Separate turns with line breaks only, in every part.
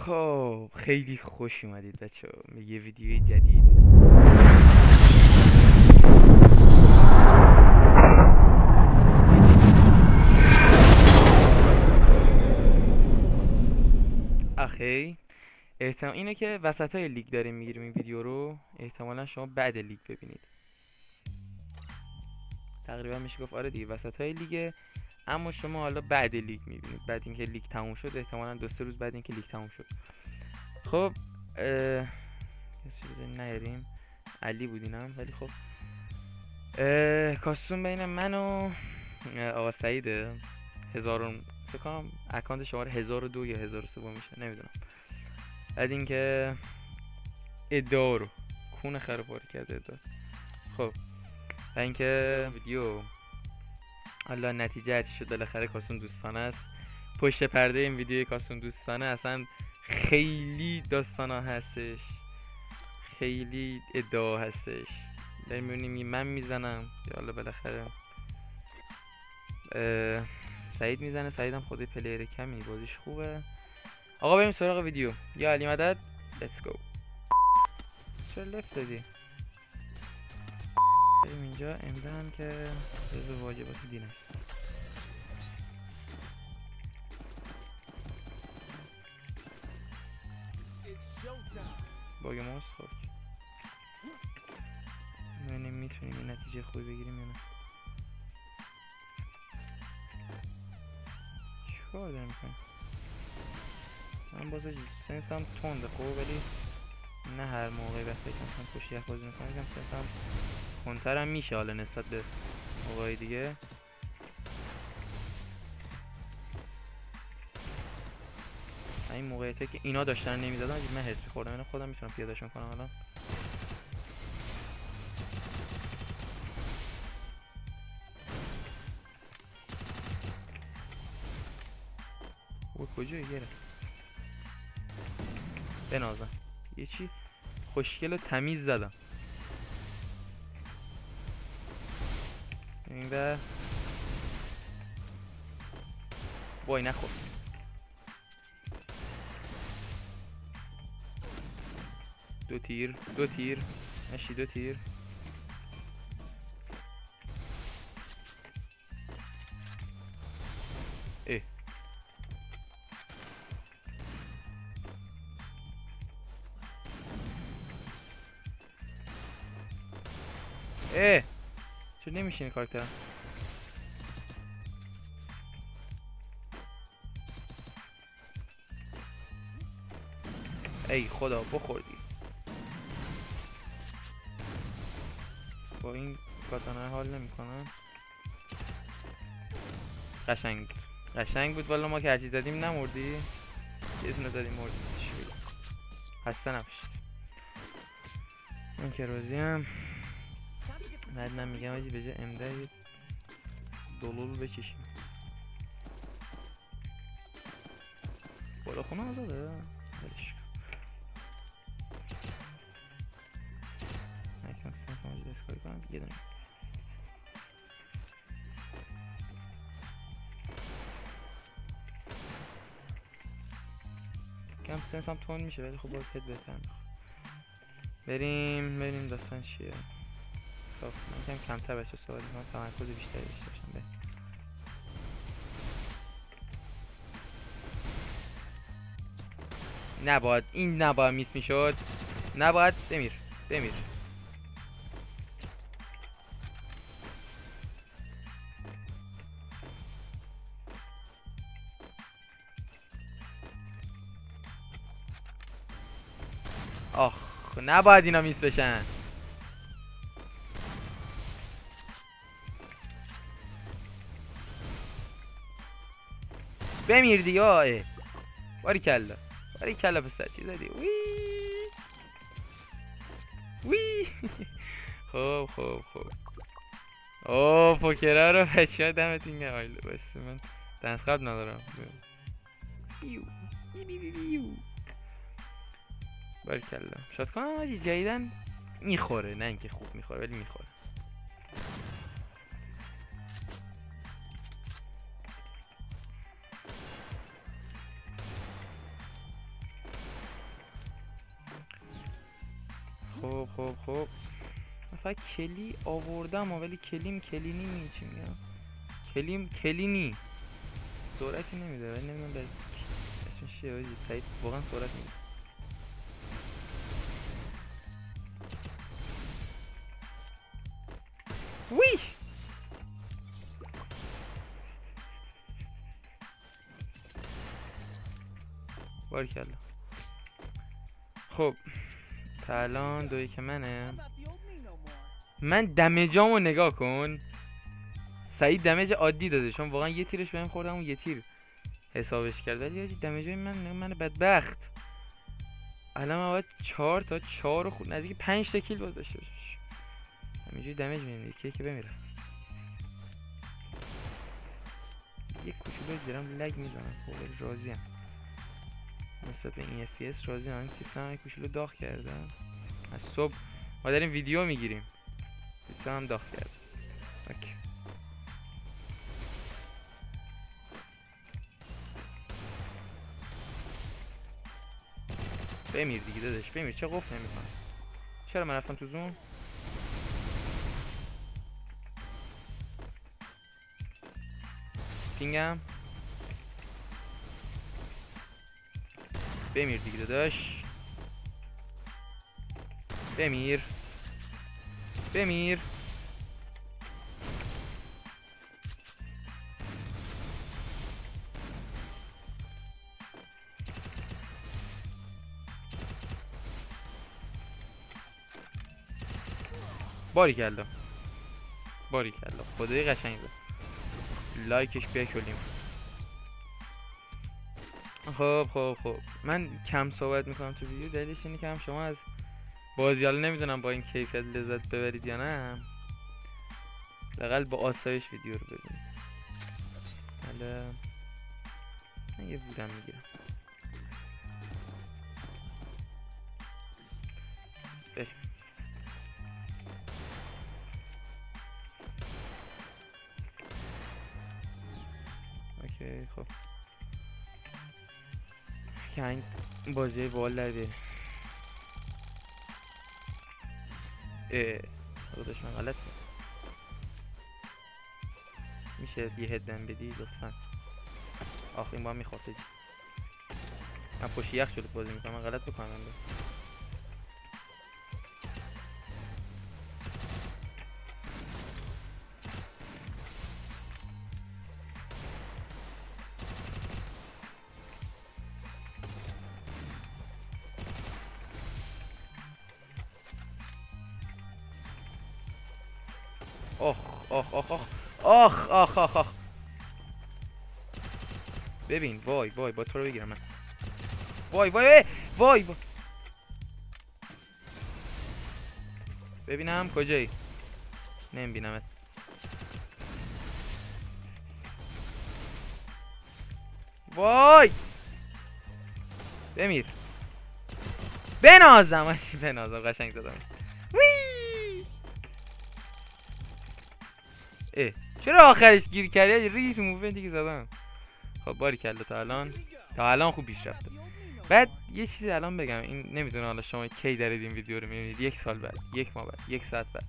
خب خیلی خوش اومدید بچه به یه ویدیوی جدید. آخی احتمال اینه که وسط های لیگ داریم میگیریم این ویدیو رو، احتمالا شما بعد لیگ ببینید. تقریبا میشه گفت آره دیگه وسط های لیگه، اما شما حالا بعد لیگ میبینید، بعد اینکه لیگ تموم شد، احتمالا 2-3 روز بعد اینکه لیگ تموم شد. خب کسی بزنیم نیاریم، علی بود اینم، ولی خب کاستوم بین من و آقا سعیده. فکر کنم اکانت شماره 1002 یا 1003 میشه، نمیدونم. بعد اینکه ادعا رو کون خر پاره کرده ادعا. خب بعد اینکه ویدیو حالا نتیجه چی شد، بالاخره کاستوم دوستانه است. پشت پرده این ویدیو کاستوم دوستانه اصلا خیلی داستانا هستش، خیلی ادعا هستش. داریم میبینیم من میزنم یا حالا بالاخره سعید میزنه. سعید هم خودی پلیر کمی، بازیش خوبه. آقا بریم سراغ ویدیو. یا علی مدد لیتس گو. چرا لفت دادی؟ بریم اینجا امدن که جزو واجبات دین است. باگ ماست. خب ببینیم میتونیم این نتیجه خوبی بگیریم یا نه. چیکار دارم میکنم؟ من باز سنسم تنده خب، ولی نه هر موقعی وقتی که مثلا پشت یخ بازی میکنم یکم سنسم تندترم میشه حالا نسبت به موقعی دیگه. این موقعیته که اینا داشتن نمیزدن من حس می‌خوردم، اینا خودم میتونم پیادهشون کنم. حالا او کجایی گره بنازم یه چی خوشگل و تمیز زدم. این به وای نخور. دو تیر ماشی، 2 تیر. اه چرا نمیشینه کاراکترم؟ ای خدا بخوردی. با این کاتانه حال نمیکنم. قشنگ بود والا. ما که هرچی زدیم نمردی، یه دونه زدیم مردی. خسته نباشید. من که راضیم. بعد من میگم آجی به جای امده یه دلول بچشیم. بالا خونه آزاده بلش نکنم. سنسم آجی دستکاری کنم یه دونه. کم سنسم تون میشه ولی خب باز هد بهتر میخواد. بریم داستان چیه. خب من کمتر بچه سوالی کنم، تمرکز بیشتری داشته باشم. بریم. نباید این نباید میس میشد، نباید. بمیر آخ نباید اینا میس بشن. بمیر دیگه. باریکلا پسر چی زدی؟ وی خب پوکره رو بچه دمتون گرم. بس من دنس قبل ندارم. باریکلا. شاید کنم آجی جدیدن میخوره، نه اینکه خوب میخوره ولی میخوره. خب مثلا کلی آوردم ولی کلیم کلینی نی چی میگم، کلیم کلینی سرعتی نمیده ولی نمیدونم به اسمش چیه آجی. سعید واقعا سرعت میده. وی باریکلا. خب تا الان 2-1 منه. من دمجامو نگاه کن، سعید دمج عادی داده چون واقعا یه تیرش بهم خوردم اون یه تیر حسابش کرد، ولی حاجی دمجای من بدبخت الان من باید 4 خود نزدیک 5 تا کیل باید داشته باشه. همینجوری دمج میدیم که بمیره. یه کوچولو دارم لگ میزنم خب راضیم نسبت به این FPS، راضیم. این سیستم یه کوچولو داغ کرده، از صبح ما داریم ویدیو میگیریم سیستم هم داغ کرده. اوکی بمیر دیگه داداش بمیر، چه قفل نمیکنم. چرا من رفتم تو زون؟ پینگم بمیر دیگه داداش بمیر بمیر. باریکلا باریکلا خدای قشنگ بود. لایکش بیاکلیم. خب من کم صحبت میکنم تو ویدیو، دلیلش اینه که هم شما از بازی حالا نمیدونم با این کیفیت لذت ببرید یا نه، لااقل با آسایش ویدیو رو ببینید. حالا من یه بودم میگیرم. بریم. اوکی خب که این بازی بال لده. خودش من غلط کرد. میشه یه هدن بدی لطفا؟ آخه این با هم میخواد بدی. من پشت یخ شده بازی میکنم، من غلط بکنم آخ ببین وای با تو رو بگیرم من. وای ببینم کجایی؟ نمیبینمت. وای بمیر بنازم قشنگ زدم. چرا آخرش گیر کردی؟ ریس موومنتی که زدم. خب باریکلا تا الان خوب پیش رفته. بعد یه چیزی الان بگم، این نمیدونم حالا شما کی دارید این ویدیو رو میبینید، 1 سال بعد، 1 ماه بعد، 1 ساعت بعد.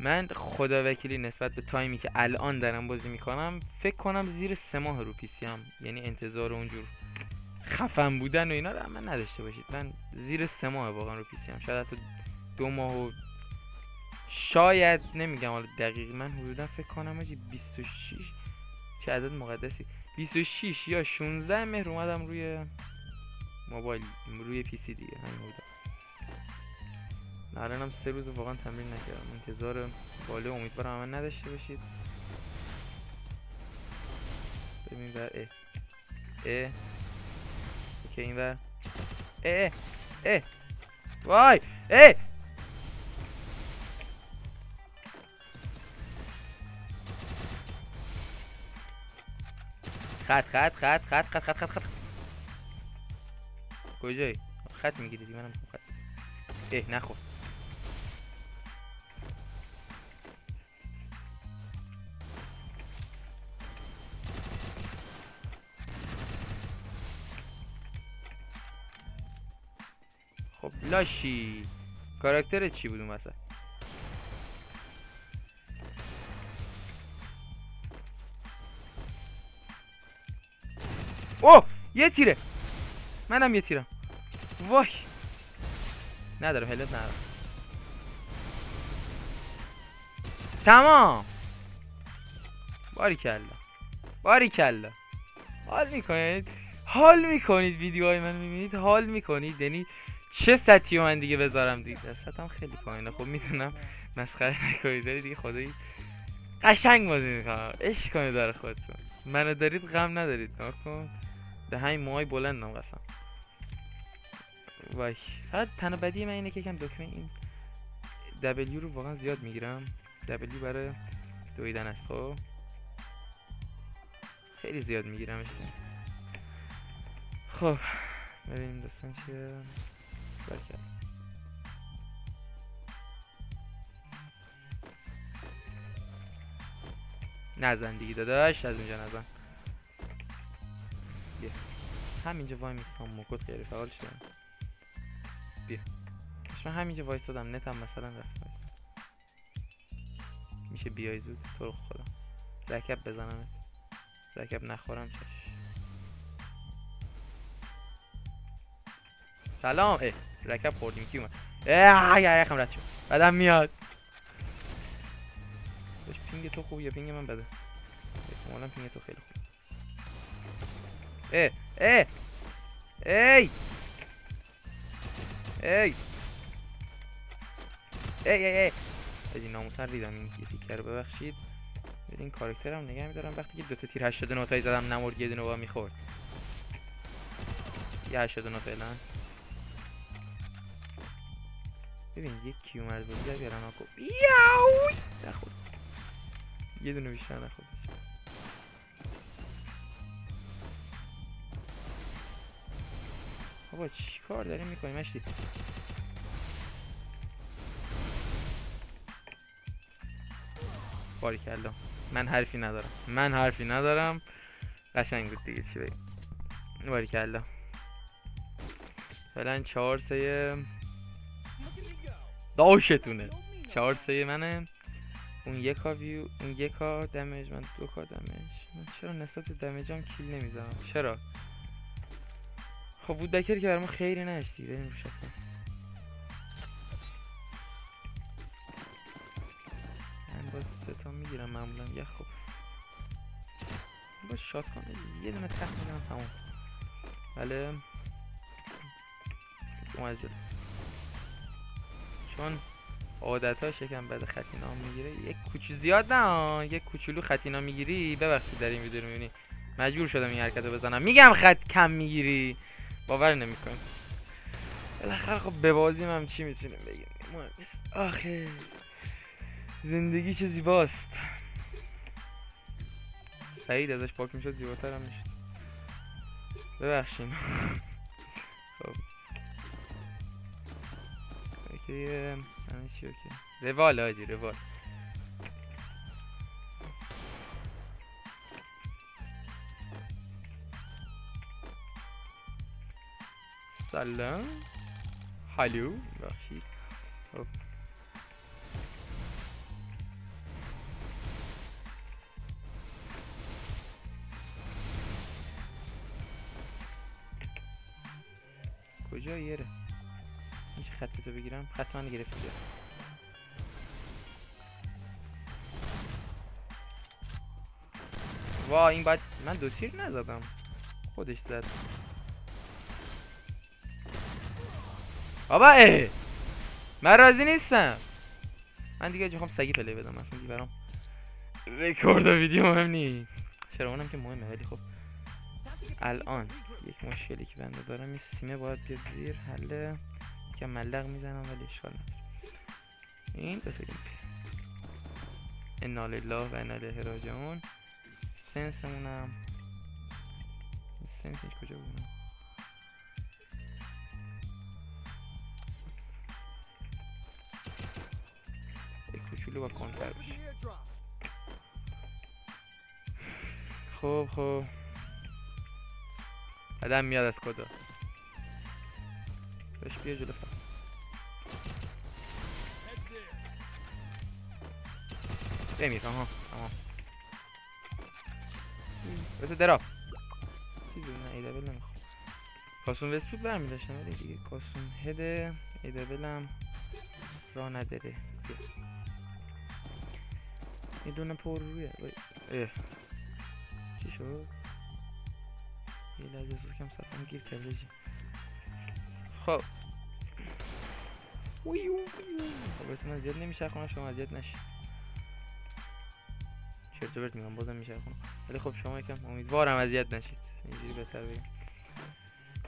من خدا وکیلی نسبت به تایمی که الان دارم بازی میکنم فکر کنم زیر 3 ماه رو پیسی ام، یعنی انتظار اونجور خفن بودن و اینا رو من نداشته باشید. من زیر 3 ماه واقعا رو پیسی ام، شاید حتی 2 ماه و شاید نمیگم حالا دقیق. من حدودا فکر کنم آجی 26 چه عدد مقدسی 26 یا 16 مهر اومدم روی موبایل، روی پی سی دیگه. همین حدودا. الانم 3 روز واقعا تمرین نکردم. انتظار بالا امیدوارم من نداشته باشید. ببین بر اوکی این بر وای خط کجایی؟ خط میگیری منم خط. نخور. خب لاشی کاراکتر چی بود اون وسط؟ اوه یه تیره، منم یه تیرم. وای ندارم، هلت ندارم. تمام. باریکلا باریکلا. حال میکنید ویدیوهای من میبینید، حال میکنید. یعنی چه سطحی من دیگه بذارم دیگه؟ سطحم خیلی پایینه. خب میدونم مسخره نکنید داری دیگه، خدایی قشنگ بازی میکنم. عشق کنید داره خودتون، منو دارید غم ندارید. نکن به همین موهای بلندم قسم. وای فقط تنها بدی من اینه که یکم دکمه این W رو واقعا زیاد میگیرم. W برای دویدن است. خب خیلی زیاد میگیرمش. خب ببینیم داستان چیه. برکت نزن دیگه داداش، از اونجا نزن. بیا همینجا وای میستم، موکت خیلی فعال شدم. بیا من همینجا وایستادم، نتم مثلا رفت. میشه بیای زود تو رو خدا. رکب بزنم، رکب نخورم چش. سلام. رکب خوردیم. کی اومد؟ یخم رد شد، بدم میاد. باش پینگ تو خوب یا پینگ من بده؟ احتمالا پینگ تو خیلی خوب. ای ای این ناموسن ریدم این یه تیکر رو، ببخشید. این کاراکترم نگه میدارم وقتی که دوتا تیر 89 تایی زدم نمورد، یه دونه با میخورد. یه 89 فعلا. ببین یک کیوم از بازی در بیارن آکو. یاوی نخورد، یه دونه بیشتر نخورد. بابا چی کار داریم میکنیم مشتی؟ باریکلا. من حرفی ندارم. قشنگ بود دیگه، چی بگم. باریکلا. فعلا 4-3 داشتونه. 4-3 منه. اون یکا ویو، اون یکا دمیج، من 2 دمیج. من چرا نسبت به دمیجم کیل نمیزنم؟ چرا؟ خب وودبکر که برامون خیلی نشتی. بریم رو شاتگان. من باز 3 تا میگیرم معمولا. یه خب باز شاتگان یه دونه تخت میگیرم تمام. بله اومد جلو. چون عادتاش یکم بعد خطینا میگیره، یک کوچو زیاد نه، یک کوچولو خطینا میگیری. ببخشید در این ویدیو رو میبینی مجبور شدم این حرکت رو بزنم. میگم خط کم میگیری، باور نمیکن. بالاخره خب به بازیم هم چی میتونیم بگیم. آخه زندگی چه زیباست. سعید ازش پاک میشد زیباتر هم میشد. ببخشیم. خب اوکی، همه چی اوکی. روال آجی، روال. سلام هالو. بخشید خب کجا یه میشه خطتو بگیرم؟ خط من گرفتی جا. وا این باید من 2 تیر نزدم، خودش زد. بابا من راضی نیستم. من دیگه میخوام سگی پلی بدم اصلا دیگه. برام رکورد ویدیو مهم نیست. چرا اونم که مهمه، ولی خب الان یک مشکلی که بنده دارم، این سیمه باید بیاد زیر حله. که ملق میزنم ولی اشکال نداره. این بفریم انا لله و انا الیه راجعون. سنسمونم سنسش کجا بود؟ یک کوچولو با کنتر بشه. خب آدم میاد از کدا. بهش بیا جلو فقط. بمیر. آها تمام. بس دراب چیزی نه ایدبل نمیخواد. کاسون وسپید برمی داشتم ولی دیگه کاسون هده ایدبلم راه نداره. یه دونه پر رویه. چی شد؟ یه لحظه سوز کم سرم گیر کرده جی. خب خب بس من زیاد نمیشه خونم شما اذیت نشید. چرت و پرت میگم بازم میشه خونم ولی خب شما یکم امیدوارم اذیت نشید اینجوری بهتر بگم.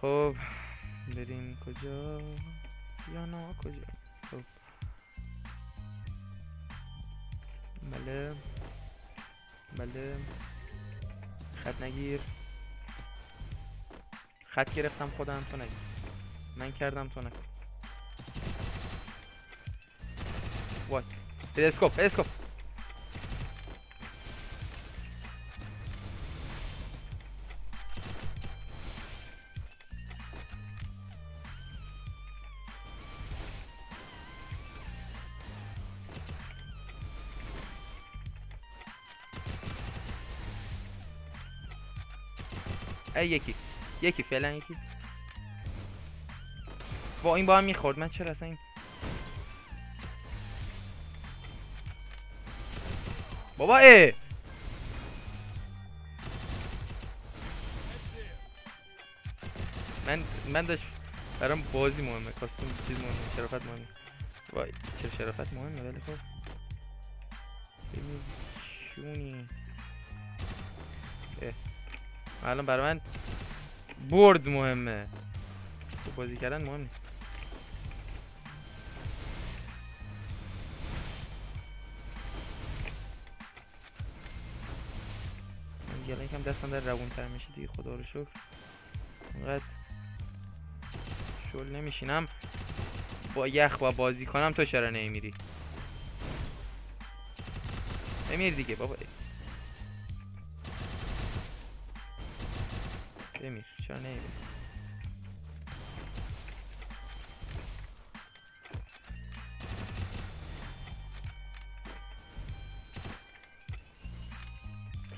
خب بریم کجا یا نه کجا؟ خب بله خط نگیر. خط گرفتم خودم تو نگیر. من کردم تو نکن. وات اسکوپ یکی فعلا یکی. با این با هم میخورد. من چرا اصلا این بابا من داشت برام بازی مهمه. کاستوم چیز مهمه. شرافت مهمه. وای چرا شرافت مهمه ولی خب ببین چونی الان برای من برد مهمه. خب بازی کردن مهم نیست. من یه یکم دستم در روون تر میشه دیگه خدا رو شکر. اونقدر شل نمیشینم با یخ با بازی کنم. تو چرا نمیری؟ بمیر دیگه بابا. بمیر چرا نمیری؟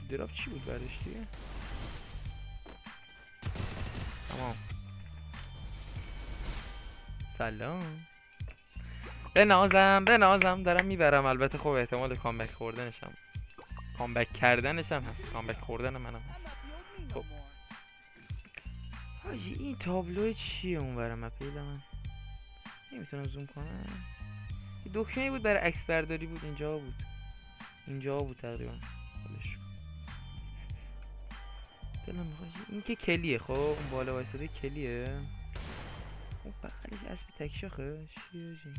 دراپ چی بود بعدش دیگه؟ تمام. سلام. بنازم دارم میبرم. البته خب احتمال کامبک خوردنشم کامبک کردنشم هست. کامبک خوردن منم هست. خب حاجی این تابلو چیه اون برای مپیل من نمیتونم زوم کنم. دکمه‌ای بود برای عکس برداری بود. اینجا بود تقریبا. دلم میخواد این که کلیه. خب اون بالا وایساده کلیه. اون بغلش اسبی تکشاخه چیه چی؟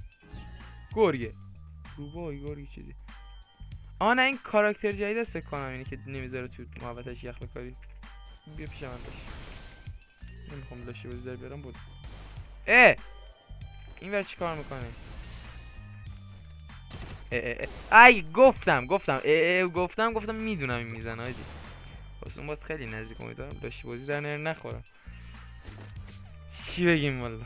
گرگه گرگه چیزی. نه این کاراکتر جدید است فکر کنم. اینی که نمیذاره تو محبتش یخ بکاری. بیا پیش من باش. نمیخوام لاشی بازی در بیارم بود. این ور چی کار میکنه؟ ای گفتم میدونم این میزنه آجی. بس اون باز خیلی نزدیک. امیدوارم لاشی بازی در نخورم. چی بگیم والا.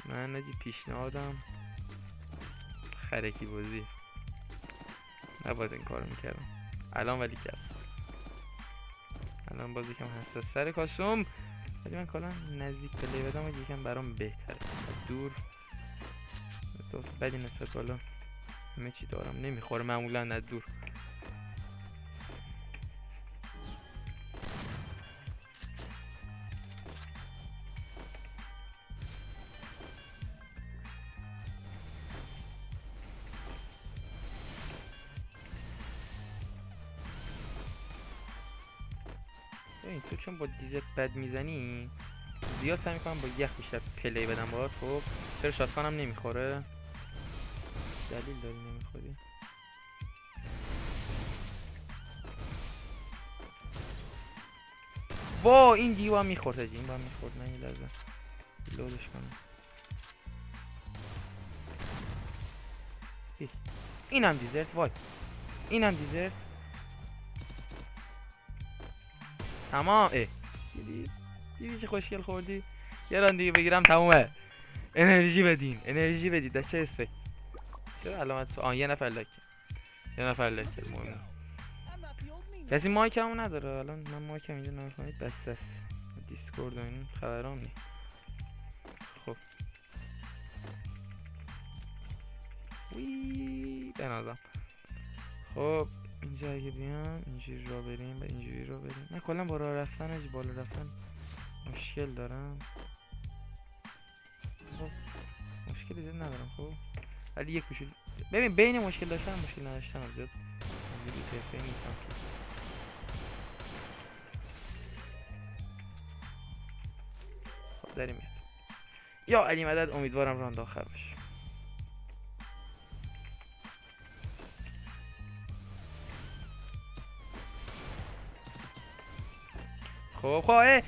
من آجی پیشنهادم خرکی بازی. نباید این کارو میکردم الان ولی کرد. الان بازی کم حساس سر کاسوم ولی من کلا نزدیک پلی بدم و یکم برام بهتره. دور دوست بدی نسبت بالا همه چی دارم نمیخوره معمولا از دور. ببین تو چون با دیزت بد میزنی زیاد سعی میکنم با یخ بیشتر پلی بدم باید. خب چرا شاتگانم نمیخوره؟ دلیل داری نمیخوری؟ وا این دیوا میخورد. این با میخورد. من یه لحظه لودش کنم. اینم دیزرت. وای اینم دیزرت. تمام. دیدی چه خوشگل خوردی؟ یه ران دیگه بگیرم تمومه. انرژی بدین. دسته اسپکت. چرا علامت یه نفر لایک. یه نفر لایک کرد مهم. کسی مایک همون نداره الان من مایک هم اینجا نکنید بس است دیسکورد و این خبران نی. خب وی بنازم. خب اینجا اگه بیام اینجوری را بریم و اینجوری را بریم. من کلا با راه رفتن اگه بالا رفتن مشکل دارم. خب مشکلی زیاد ندارم خب ولی یک کوچولو ببین بین مشکل داشتن مشکل نداشتن زیاد اینجوری طرفه نیستم که خب داریم میاد. یا علی مدد امیدوارم راند آخر باشه. خب اه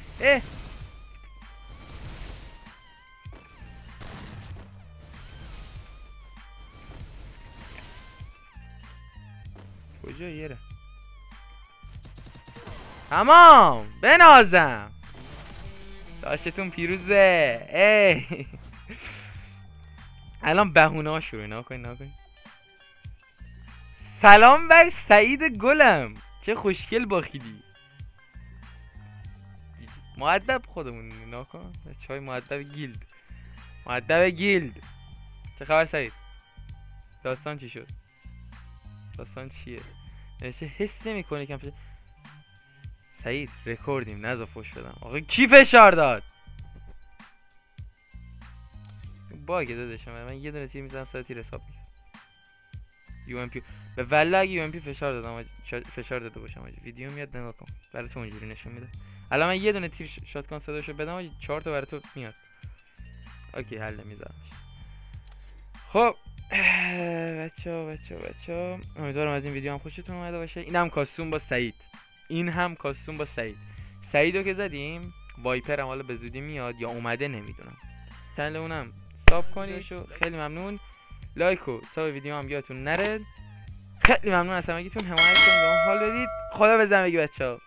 کجا یره تمام بنازم داشتتون پیروزه. ای الان بهونه ها شروع نکنین. سلام بر سعید گلم چه خوشگل باخیدی. مؤدب خودمون نکن چای مؤدب گیلد. چه خبر سعید؟ داستان چی شد؟ داستان چیه؟ نوشته حس نمی‌کنی کم فشار. سعید رکوردیم نذار فوش بدم. آقا کی فشار داد؟ باگه داداشم من یه دونه تیر میزنم سر تیر حساب میکنم. یو ام پی به والله اگه یو ام پی فشار دادم فشار داده باشم ویدیو میاد نگاه کن برای تو اونجوری نشون میده. الان من یه دونه تیر شاتگان صداشو بدم 4 تا برای تو میاد. اوکی حل میذارمش. خب بچه امیدوارم از این ویدیو هم خوشتون اومده باشه. این هم کاستوم با سعید. سعیدو که زدیم وایپر هم حالا به زودی میاد یا اومده نمیدونم. چنل اونم ساب کنیشو خیلی ممنون. لایک و ساب ویدیو هم یادتون نره. خیلی ممنون از همگیتون حمایت کنید و حال بدید. خدا به زندگی بچه‌ها.